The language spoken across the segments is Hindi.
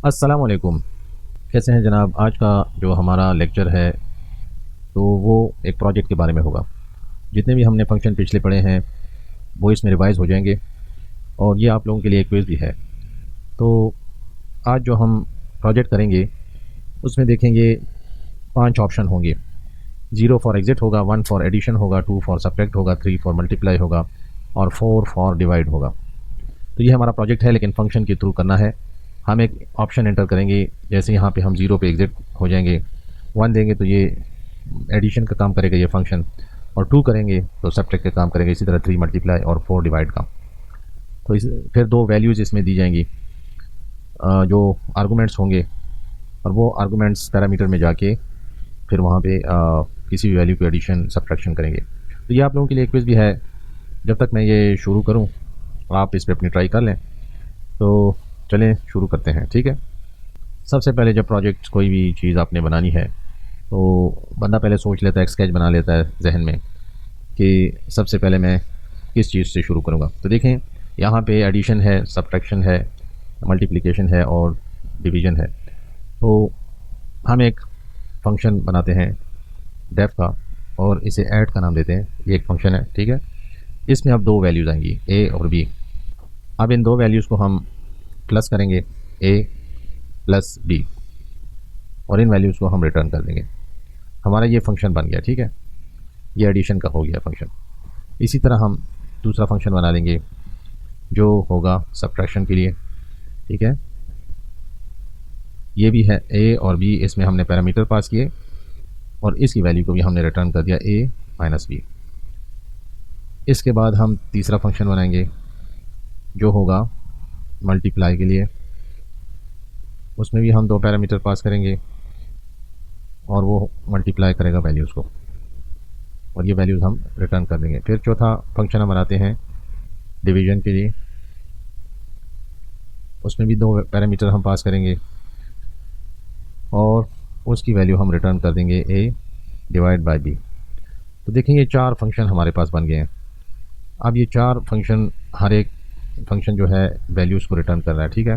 अस्सलाम वालेकुम। कैसे हैं जनाब? आज का जो हमारा लेक्चर है तो वो एक प्रोजेक्ट के बारे में होगा। जितने भी हमने फंक्शन पिछले पढ़े हैं वो इसमें रिवाइज़ हो जाएंगे और ये आप लोगों के लिए क्विज़ भी है। तो आज जो हम प्रोजेक्ट करेंगे उसमें देखेंगे 5 ऑप्शन होंगे। 0 फॉर एग्ज़िट होगा, 1 फॉर एडिशन होगा, 2 फॉर सब्ट्रैक्ट होगा, 3 फॉर मल्टीप्लाई होगा और 4 फॉर डिवाइड होगा। तो ये हमारा प्रोजेक्ट है लेकिन फंक्शन के थ्रू करना है। हम एक ऑप्शन एंटर करेंगे, जैसे यहाँ पे हम 0 पे एग्ज़िट हो जाएंगे, 1 देंगे तो ये एडिशन का काम करेगा ये फंक्शन, और 2 करेंगे तो सब्ट्रैक्ट का काम करेगा, इसी तरह 3 मल्टीप्लाई और 4 डिवाइड का। तो इस फिर 2 वैल्यूज़ इसमें दी जाएंगी जो आर्गूमेंट्स होंगे, और वो आर्गूमेंट्स पैरामीटर में जाके फिर वहाँ पे किसी भी वैल्यू को एडिशन सब्ट्रैक्शन करेंगे। तो ये आप लोगों के लिए क्विज़ भी है। जब तक मैं ये शुरू करूँ आप इस पर अपनी ट्राई कर लें। तो चलें शुरू करते हैं, ठीक है। सबसे पहले जब प्रोजेक्ट कोई भी चीज़ आपने बनानी है तो बंदा पहले सोच लेता है, एक स्केच बना लेता है जहन में कि सबसे पहले मैं किस चीज़ से शुरू करूँगा। तो देखें यहाँ पे एडिशन है, सब्ट्रैक्शन है, मल्टीप्लिकेशन है और डिवीज़न है। तो हम एक फंक्शन बनाते हैं डेफ का और इसे ऐड का नाम देते हैं। ये एक फंक्शन है, ठीक है। इसमें अब 2 वैल्यूज़ आएंगी ए और बी। अब इन 2 वैल्यूज़ को हम प्लस करेंगे, ए प्लस बी, और इन वैल्यूज़ को हम रिटर्न कर देंगे। हमारा ये फंक्शन बन गया, ठीक है। ये एडिशन का हो गया फंक्शन। इसी तरह हम दूसरा फंक्शन बना लेंगे जो होगा सब्ट्रैक्शन के लिए, ठीक है। ये भी है ए और बी, इसमें हमने पैरामीटर पास किए और इसकी वैल्यू को भी हमने रिटर्न कर दिया ए माइनस बी। इसके बाद हम तीसरा फंक्शन बनाएंगे जो होगा मल्टीप्लाई के लिए। उसमें भी हम 2 पैरामीटर पास करेंगे और वो मल्टीप्लाई करेगा वैल्यूज़ को, और ये वैल्यूज़ हम रिटर्न कर देंगे। फिर चौथा फंक्शन हम बनाते हैं डिवीज़न के लिए। उसमें भी 2 पैरामीटर हम पास करेंगे और उसकी वैल्यू हम रिटर्न कर देंगे ए डिवाइड बाय बी। तो देखें ये 4 फंक्शन हमारे पास बन गए हैं। अब ये 4 फंक्शन, हर एक फंक्शन जो है वैल्यूज़ को रिटर्न कर रहा है, ठीक है।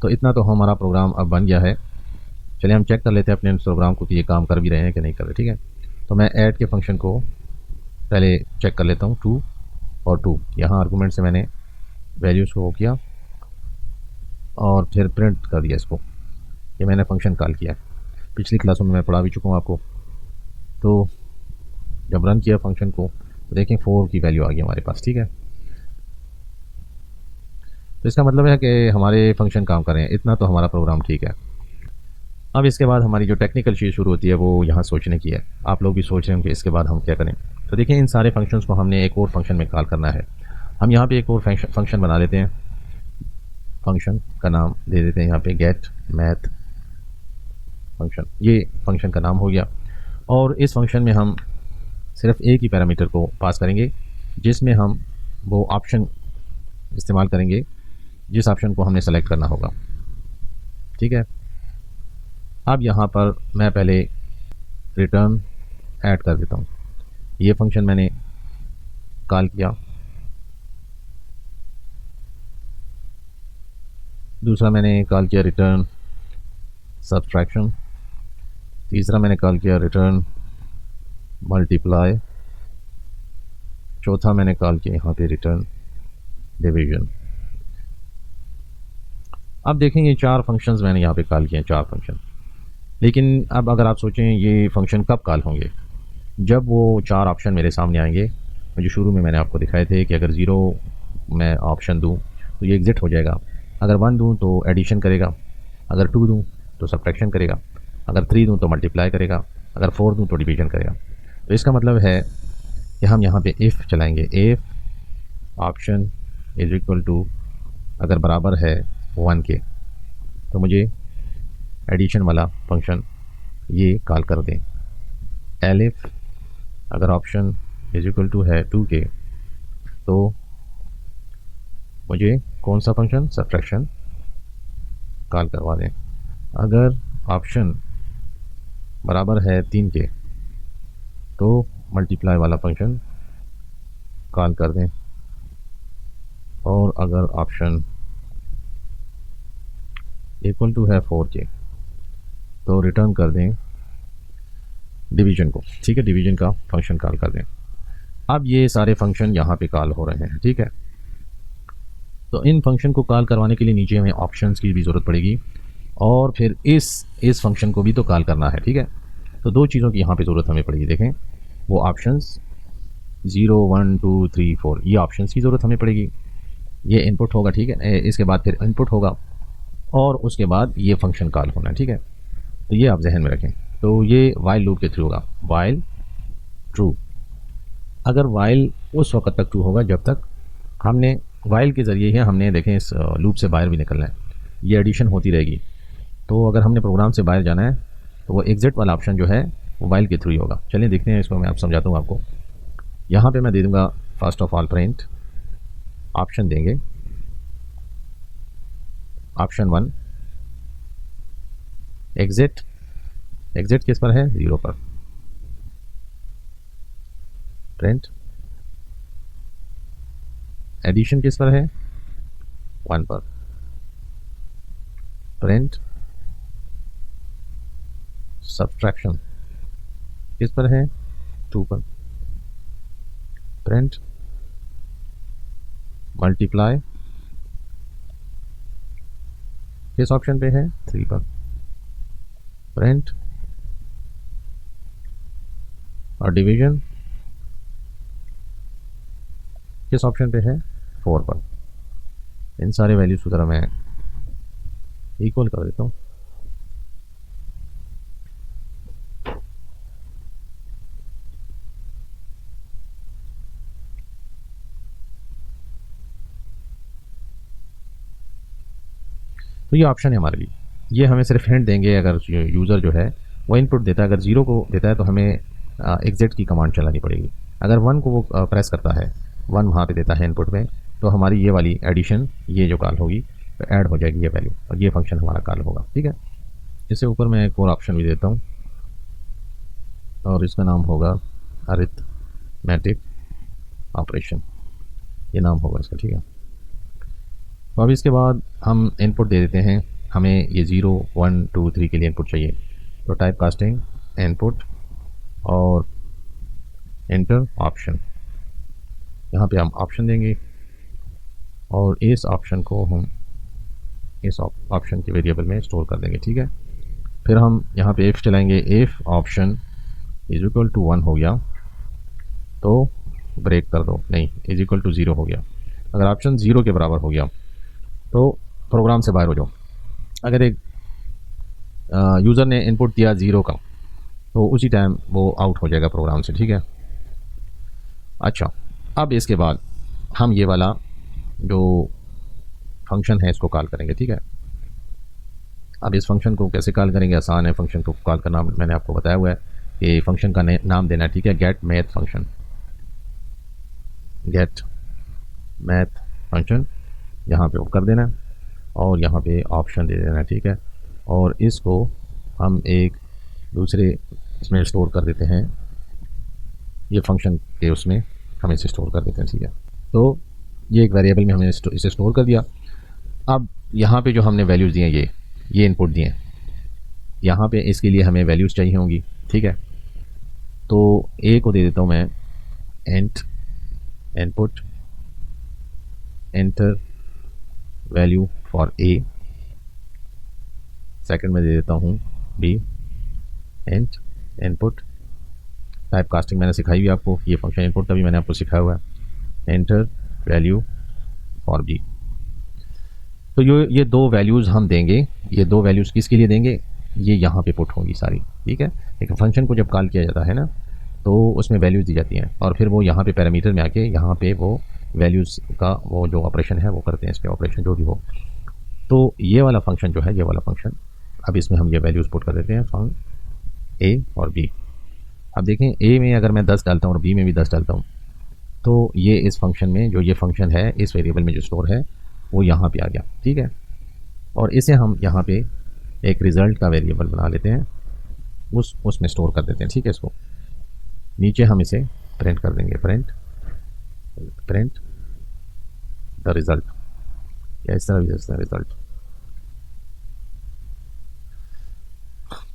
तो इतना तो हमारा प्रोग्राम अब बन गया है। चलिए हम चेक कर लेते हैं अपने इस प्रोग्राम को कि ये काम कर भी रहे हैं कि नहीं कर रहे, ठीक है। तो मैं ऐड के फंक्शन को पहले चेक कर लेता हूँ, 2 और 2 यहाँ आर्गूमेंट से मैंने वैल्यूज़ को किया और फिर प्रिंट कर दिया इसको। ये मैंने फंक्शन कॉल किया है, पिछली क्लासों में मैं पढ़ा भी चुका हूँ आपको। तो जब रन किया फंक्शन को तो देखें 4 की वैल्यू आ गई हमारे पास, ठीक है। तो इसका मतलब है कि हमारे फंक्शन काम कर रहे हैं, इतना तो हमारा प्रोग्राम ठीक है। अब इसके बाद हमारी जो टेक्निकल चीज़ शुरू होती है वो यहाँ सोचने की है। आप लोग भी सोच रहे होंगे इसके बाद हम क्या करें। तो देखिए इन सारे फंक्शंस को हमने एक और फंक्शन में कॉल करना है। हम यहाँ पे एक और फंक्शन बना लेते हैं। फंक्शन का नाम दे देते हैं यहाँ पे गेट मैथ फंक्शन। ये फंक्शन का नाम हो गया, और इस फंक्शन में हम सिर्फ एक ही पैरामीटर को पास करेंगे जिसमें हम वो ऑप्शन इस्तेमाल करेंगे जिस ऑप्शन को हमने सेलेक्ट करना होगा, ठीक है। अब यहाँ पर मैं पहले रिटर्न ऐड कर देता हूँ। ये फंक्शन मैंने कॉल किया। दूसरा मैंने कॉल किया रिटर्न सब्ट्रैक्शन। तीसरा मैंने कॉल किया रिटर्न मल्टीप्लाई। चौथा मैंने कॉल किया यहाँ पे रिटर्न डिवीज़न। अब देखें ये 4 फंक्शंस मैंने यहाँ पे कॉल किए हैं, 4 फंक्शन। लेकिन अब अगर आप सोचें ये फंक्शन कब कॉल होंगे, जब वो 4 ऑप्शन मेरे सामने आएंगे जो शुरू में मैंने आपको दिखाए थे कि अगर 0 मैं ऑप्शन दूँ तो ये एग्ज़िट हो जाएगा, अगर 1 दूँ तो एडिशन करेगा, अगर 2 दूँ तो सब्ट्रैक्शन करेगा, अगर 3 दूँ तो मल्टीप्लाई करेगा, अगर 4 दूँ तो डिवीज़न करेगा। तो इसका मतलब है कि हम यहाँ पे इफ़ चलाएंगे, if option is equal to अगर बराबर है 1 के, तो मुझे एडिशन वाला फंक्शन ये कॉल कर दें। एलिफ अगर ऑप्शन इज इक्वल टू है 2 के, तो मुझे कौन सा फंक्शन सब्ट्रैक्शन कॉल करवा दें। अगर ऑप्शन बराबर है 3 के तो मल्टीप्लाई वाला फंक्शन कॉल कर दें, और अगर ऑप्शन इक्वल टू है 4K, तो रिटर्न कर दें डिवीजन को, ठीक है, डिवीजन का फंक्शन कॉल कर दें। अब ये सारे फंक्शन यहाँ पे कॉल हो रहे हैं, ठीक है। तो इन फंक्शन को कॉल करवाने के लिए नीचे हमें ऑप्शंस की भी ज़रूरत पड़ेगी, और फिर इस फंक्शन को भी तो कॉल करना है, ठीक है। तो दो चीज़ों की यहाँ पे ज़रूरत हमें पड़ेगी। देखें, वो ऑप्शंस 0 1 2 3 4, ये ऑप्शंस की ज़रूरत हमें पड़ेगी। ये इनपुट होगा, ठीक है, इसके बाद फिर इनपुट होगा, और उसके बाद ये फंक्शन कॉल होना है, ठीक है। तो ये आप जहन में रखें। तो ये वाइल लूप के थ्रू होगा, वाइल ट्रू। अगर वाइल उस वक्त तक ट्रू होगा जब तक हमने वाइल के ज़रिए ही हमने देखें इस लूप से बाहर भी निकलना है, ये एडिशन होती रहेगी। तो अगर हमने प्रोग्राम से बाहर जाना है तो वो एग्जिट वाला ऑप्शन जो है वो वाइल के थ्रू ही होगा। चलिए देखते हैं, इसको मैं आप समझाता हूँ आपको। यहाँ पे मैं दे दूँगा first of all print, option देंगे ऑप्शन 1 एग्जिट, एग्जिट किस पर है, 0 पर। प्रिंट एडिशन किस पर है, 1 पर। प्रिंट सब्ट्रैक्शन किस पर है, 2 पर। प्रिंट मल्टीप्लाई किस ऑप्शन पे है, 3 पर। प्रिंट और डिवीजन किस ऑप्शन पे है, 4 पर। इन सारे वैल्यूज की तरह मैं इक्वल कर देता हूँ। तो ये ऑप्शन है हमारे लिए, ये हमें सिर्फ हिंट देंगे अगर यूज़र जो है वो इनपुट देता है। अगर 0 को देता है तो हमें एग्जिट की कमांड चलानी पड़ेगी। अगर 1 को वो प्रेस करता है, 1 वहाँ पे देता है इनपुट में, तो हमारी ये वाली एडिशन, ये जो कॉल होगी तो ऐड हो जाएगी ये वैल्यू, और ये फंक्शन हमारा कॉल होगा, ठीक है। इससे ऊपर मैं एक और ऑप्शन भी देता हूँ, और इसका नाम होगा अरिथमेटिक ऑपरेशन, ये नाम होगा इसका, ठीक है। तो अब इसके बाद हम इनपुट दे देते हैं, हमें ये 0 1 2 3 के लिए इनपुट चाहिए। तो टाइप कास्टिंग इनपुट और एंटर ऑप्शन, यहाँ पे हम ऑप्शन देंगे, और इस ऑप्शन को हम इस ऑप्शन के वेरिएबल में स्टोर कर देंगे, ठीक है। फिर हम यहाँ पे इफ़ चलाएंगे, if option is equal to 1 हो गया तो ब्रेक कर दो, नहीं इज इक्वल टू 0 हो गया। अगर ऑप्शन 0 के बराबर हो गया तो प्रोग्राम से बाहर हो जाओ। अगर एक यूज़र ने इनपुट दिया 0 का, तो उसी टाइम वो आउट हो जाएगा प्रोग्राम से, ठीक है। अच्छा, अब इसके बाद हम ये वाला जो फंक्शन है इसको कॉल करेंगे, ठीक है। अब इस फंक्शन को कैसे कॉल करेंगे, आसान है। फंक्शन को कॉल करना मैंने आपको बताया हुआ है कि फंक्शन का नाम देना है, ठीक है। Get math function, get math function यहाँ पे वो कर देना, और यहाँ पे ऑप्शन दे देना, ठीक है। और इसको हम एक दूसरे इसमें स्टोर कर देते हैं, ये फंक्शन के उसमें हम इसे स्टोर कर देते हैं, ठीक है। तो ये एक वेरिएबल में हमने इसे स्टोर कर दिया। अब यहाँ पे जो हमने वैल्यूज़ दिए, ये इनपुट दिए, यहाँ पे इसके लिए हमें वैल्यूज़ चाहिए होंगी, ठीक है। तो ए को दे देता हूँ मैं int input enter value for A. Second में दे देता हूँ B int input, type casting मैंने सिखाई हुई आपको, ये फंक्शन इनपुट का भी मैंने आपको सिखाया हुआ है, एंटर वैल्यू फॉर बी। तो ये दो वैल्यूज़ हम देंगे। ये दो वैल्यूज़ किसके लिए देंगे, ये यहाँ पे पुट होंगी सारी, ठीक है। एक फंक्शन को जब कॉल किया जाता है ना, तो उसमें वैल्यूज़ दी जाती हैं, और फिर वो यहाँ पे पैरामीटर में आके यहाँ पे वो वैल्यूज़ का वो जो ऑपरेशन है वो करते हैं, इस पर ऑपरेशन जो भी हो। तो ये वाला फंक्शन जो है, ये वाला फंक्शन, अब इसमें हम ये वैल्यूज़ पुट कर देते हैं, फंक्शन ए और बी। अब देखें, ए में अगर मैं 10 डालता हूँ और बी में भी 10 डालता हूँ, तो ये इस फंक्शन में जो ये फंक्शन है, इस वेरिएबल में जो स्टोर है वो यहाँ पे आ गया, ठीक है। और इसे हम यहाँ पे एक रिज़ल्ट का वेरिएबल बना लेते हैं, उसमें स्टोर कर देते हैं, ठीक है। इसको नीचे हम इसे प्रिंट कर देंगे, प्रिंट द रिज़ल्ट, या इस तरह भी रिज़ल्ट।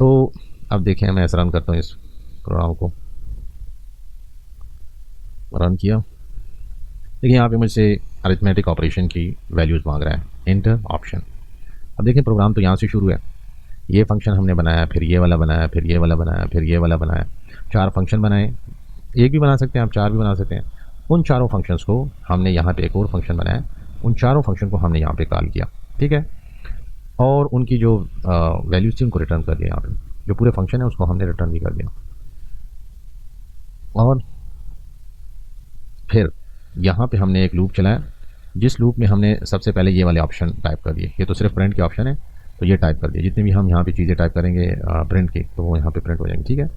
तो अब देखें, मैं ऐसा रन करता हूँ इस प्रोग्राम को, रन किया। देखिए यहाँ पे मुझसे अरिथमेटिक ऑपरेशन की वैल्यूज़ मांग रहा है, एंटर ऑप्शन। अब देखें प्रोग्राम तो यहाँ से शुरू है, ये फंक्शन हमने बनाया, फिर ये वाला बनाया, फिर ये वाला बनाया, फिर ये वाला बनाया, 4 फंक्शन बनाए। एक भी बना सकते हैं आप, 4 भी बना सकते हैं। उन चारों फंक्शंस को हमने यहाँ पे एक और फंक्शन बनाया, उन चारों फंक्शन को हमने यहाँ पे कॉल किया, ठीक है। और उनकी जो वैल्यूज थी उनको रिटर्न कर दिया। यहाँ पे जो पूरे फंक्शन है उसको हमने रिटर्न भी कर दिया। और फिर यहाँ पे हमने एक लूप चलाया, जिस लूप में हमने सबसे पहले ये वाले ऑप्शन टाइप कर दिए। ये तो सिर्फ प्रिंट के ऑप्शन है, तो ये टाइप कर दिए। जितने भी हम यहाँ पे चीज़ें टाइप करेंगे प्रिंट की, तो वो यहाँ पे प्रिंट हो जाएंगी, ठीक है।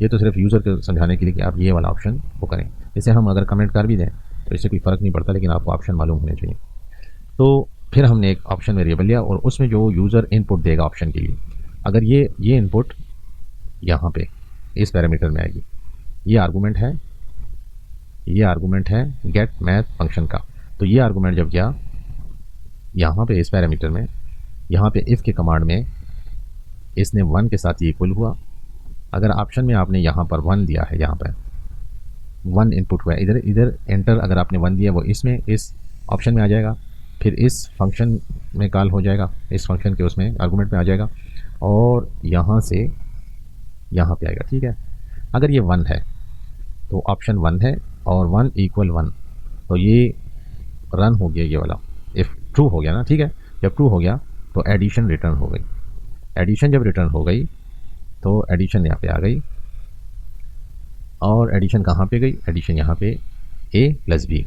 ये तो सिर्फ यूज़र को समझाने के लिए कि आप ये वाला ऑप्शन वो करें। इसे हम अगर कमेंट कर भी दें तो इससे कोई फ़र्क नहीं पड़ता, लेकिन आपको ऑप्शन मालूम होने चाहिए। तो फिर हमने एक ऑप्शन वेरिएबल लिया और उसमें जो यूज़र इनपुट देगा ऑप्शन के लिए, अगर ये इनपुट यहाँ पे इस पैरामीटर में आएगी, ये आर्गूमेंट है, ये आर्गूमेंट है गेट मैथ फंक्शन का। तो ये आर्गूमेंट जब गया यहाँ पे इस पैरामीटर में, यहाँ पे इफ़ के कमांड में इसने 1 के साथ ये इक्वल हुआ। अगर ऑप्शन में आपने यहाँ पर 1 दिया है, यहाँ पर 1 इनपुट हुआ है, इधर इधर एंटर अगर आपने 1 दिया, वो इसमें इस ऑप्शन में आ जाएगा, फिर इस फंक्शन में कॉल हो जाएगा, इस फंक्शन के उसमें आर्गूमेंट में आ जाएगा और यहाँ से यहाँ पे आएगा, ठीक है। अगर ये 1 है तो ऑप्शन 1 है और 1 = 1, तो ये रन हो गया ये वाला, इफ़ ट्रू हो गया ना, ठीक है। जब ट्रू हो गया तो एडिशन रिटर्न हो गई। एडिशन जब रिटर्न हो गई तो एडिशन यहाँ पे आ गई, और एडिशन कहाँ पे गई, एडिशन यहाँ पे a + b,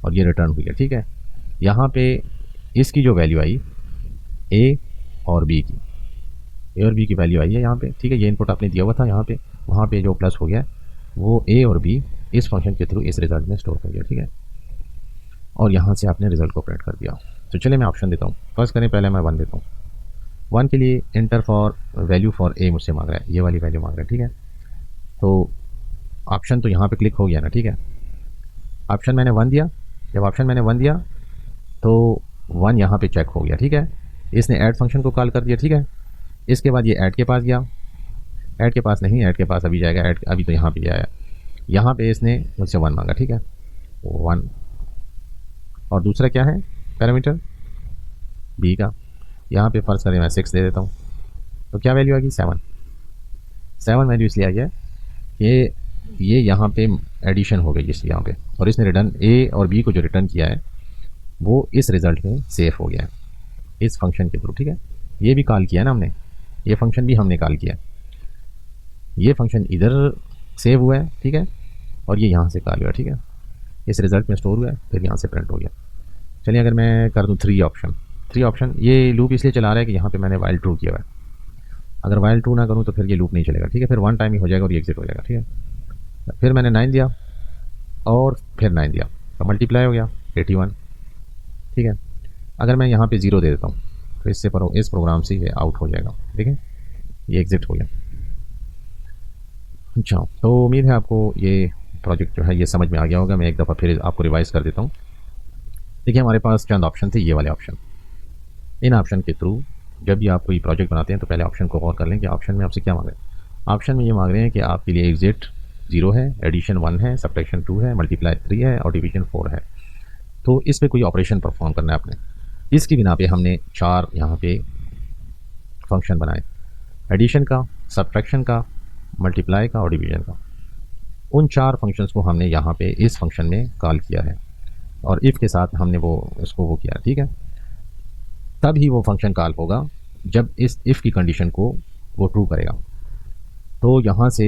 और ये रिटर्न हुई है, ठीक है। यहाँ पे इसकी जो वैल्यू आई a और b की, a और b की वैल्यू आई है यहाँ पे, ठीक है। ये इनपुट आपने दिया हुआ था यहाँ पे, वहाँ पे जो प्लस हो गया वो a और b इस फंक्शन के थ्रू इस रिज़ल्ट में स्टोर हो गया, ठीक है। और यहाँ से आपने रिज़ल्ट को प्रिंट कर दिया। तो चलिए मैं ऑप्शन देता हूँ। फर्स्ट करें, पहले मैं 1 देता हूँ। 1 के लिए enter for value for a मुझसे मांग रहा है, ये वाली वैल्यू मांग रहा है, ठीक है। तो ऑप्शन तो यहाँ पे क्लिक हो गया ना, ठीक है। ऑप्शन मैंने 1 दिया, जब ऑप्शन मैंने 1 दिया तो 1 यहाँ पे चेक हो गया, ठीक है। इसने ऐड फंक्शन को कॉल कर दिया, ठीक है। इसके बाद ये ऐड के पास गया, ऐड के पास नहीं, ऐड के पास अभी जाएगा, ऐड अभी तो यहाँ पे आया, यहाँ पे इसने मुझसे 1 मांगा, ठीक है, 1। और दूसरा क्या है पैरामीटर b का, यहाँ पे फर्स्ट करें मैं 6 दे देता हूँ, तो क्या वैल्यू आ गई 7। 7 वैल्यू इसलिए आई है कि ये यहाँ पे एडिशन हो गई इसलिए यहाँ पे, और इसने रिटर्न a और b को जो रिटर्न किया है वो इस रिज़ल्ट में सेव हो गया है इस फंक्शन के थ्रू, ठीक है। ये भी कॉल किया ना हमने, ये फंक्शन भी हमने कॉल किया, ये फंक्शन इधर सेव हुआ है, ठीक है, और ये यहाँ से कॉल हुआ, ठीक है, इस रिज़ल्ट में स्टोर हुआ है, फिर यहाँ से प्रिंट हो गया। चलिए अगर मैं कर दूँ 3 ऑप्शन, ये लूप इसलिए चला रहा है कि यहाँ पे मैंने वाइल ट्रू किया हुआ है। अगर वाइल ट्रू ना करूँ तो फिर ये लूप नहीं चलेगा, ठीक है, फिर 1 टाइम ही हो जाएगा और ये एग्जिट हो जाएगा, ठीक है। फिर मैंने 9 दिया और फिर 9 दिया, तो मल्टीप्लाई हो गया 81, ठीक है। अगर मैं यहाँ पे 0 दे देता हूँ तो इससे इस प्रोग्राम से ये आउट हो जाएगा, ठीक है, ये एग्जिट हो गया। अच्छा, तो उम्मीद है आपको ये प्रोजेक्ट जो है ये समझ में आ गया होगा। मैं एक दफ़ा फिर आपको रिवाइज़ कर देता हूँ। देखिए हमारे पास चंद ऑप्शन थे, ये वाले ऑप्शन। इन ऑप्शन के थ्रू जब भी आप कोई प्रोजेक्ट बनाते हैं तो पहले ऑप्शन को गौर कर लें कि ऑप्शन में आपसे क्या मांग रहे हैं। ऑप्शन में ये मांग रहे हैं कि आपके लिए एग्जिट 0 है, एडिशन 1 है, सब्ट्रैक्शन 2 है, मल्टीप्लाई 3 है और डिवीजन 4 है। तो इस पर कोई ऑपरेशन परफॉर्म करना है आपने। इसकी बिना पे हमने 4 यहाँ पे फंक्शन बनाए, एडिशन का, सब्ट्रैक्शन का, मल्टीप्लाई का और डिवीजन का। उन 4 फंक्शंस को हमने यहाँ पे इस फंक्शन में कॉल किया है और इफ़ के साथ हमने उसको किया, ठीक है। तब ही वो फंक्शन कॉल होगा जब इस इफ़ की कंडीशन को वो ट्रू करेगा। तो यहाँ से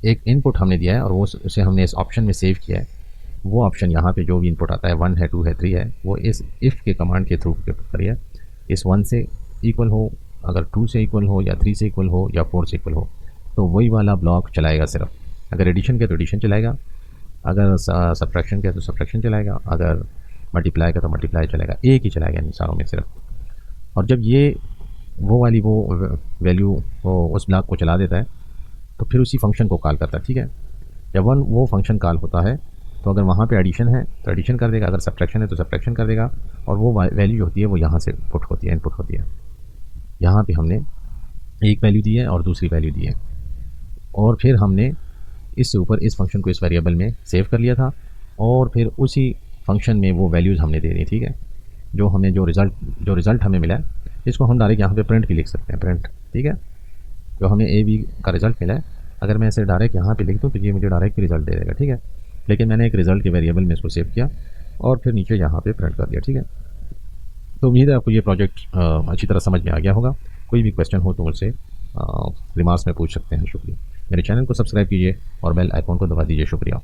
एक इनपुट हमने दिया है और वो उसे हमने इस ऑप्शन में सेव किया है। वो ऑप्शन यहाँ पे जो भी इनपुट आता है 1 है, 2 है, 3 है, वो इस इफ़ के कमांड के थ्रू करिए। इस 1 से इक्वल हो, अगर 2 से इक्वल हो या 3 से इक्वल हो या 4 से इक्वल हो, तो वही वाला ब्लॉक चलाएगा सिर्फ। अगर एडिशन के तो एडिशन चलाएगा, अगर सब्ट्रैक्शन के तो सब्ट्रैक्शन चलाएगा, अगर मल्टीप्लाई का तो मल्टीप्लाई चलेगा, एक ही चलाएगा इन सारों में सिर्फ। और जब ये वो वाली वैल्यू वो उस ब्लॉक को चला देता है तो फिर उसी फंक्शन को कॉल करता है, ठीक है। जब वो फंक्शन कॉल होता है तो अगर वहाँ पे एडिशन है तो एडिशन कर देगा, अगर सब्ट्रैक्शन है तो सब्ट्रैक्शन कर देगा, और वो वैल्यू जो होती है वो यहाँ से पुट होती है, इनपुट होती है। यहाँ पे हमने एक वैल्यू दी है और दूसरी वैल्यू दी है, और फिर हमने इससे ऊपर इस फंक्शन को इस वेरिएबल में सेव कर लिया था, और फिर उसी फंक्शन में वो वैल्यूज़ हमने दे दी। ठीक है, जो हमें जो रिज़ल्ट हमें मिला है, इसको हम डायरेक्ट यहाँ पे प्रिंट भी लिख सकते हैं, प्रिंट। ठीक है, जो हमें ए बी का रिज़ल्ट मिला है, अगर मैं इसे डायरेक्ट यहाँ पे लिख दूँ तो ये मुझे डायरेक्ट रिज़ल्ट दे देगा। ठीक है, लेकिन मैंने एक रिज़ल्ट के वेरिएबल में इसको सेव किया और फिर नीचे यहाँ पे प्रिंट कर दिया। ठीक है, तो उम्मीद है आपको ये प्रोजेक्ट अच्छी तरह समझ में आ गया होगा। कोई भी क्वेश्चन हो तो मुझसे रिमार्क्स में पूछ सकते हैं। शुक्रिया। मेरे चैनल को सब्सक्राइब कीजिए और बेल आइकॉन को दबा दीजिए। शुक्रिया।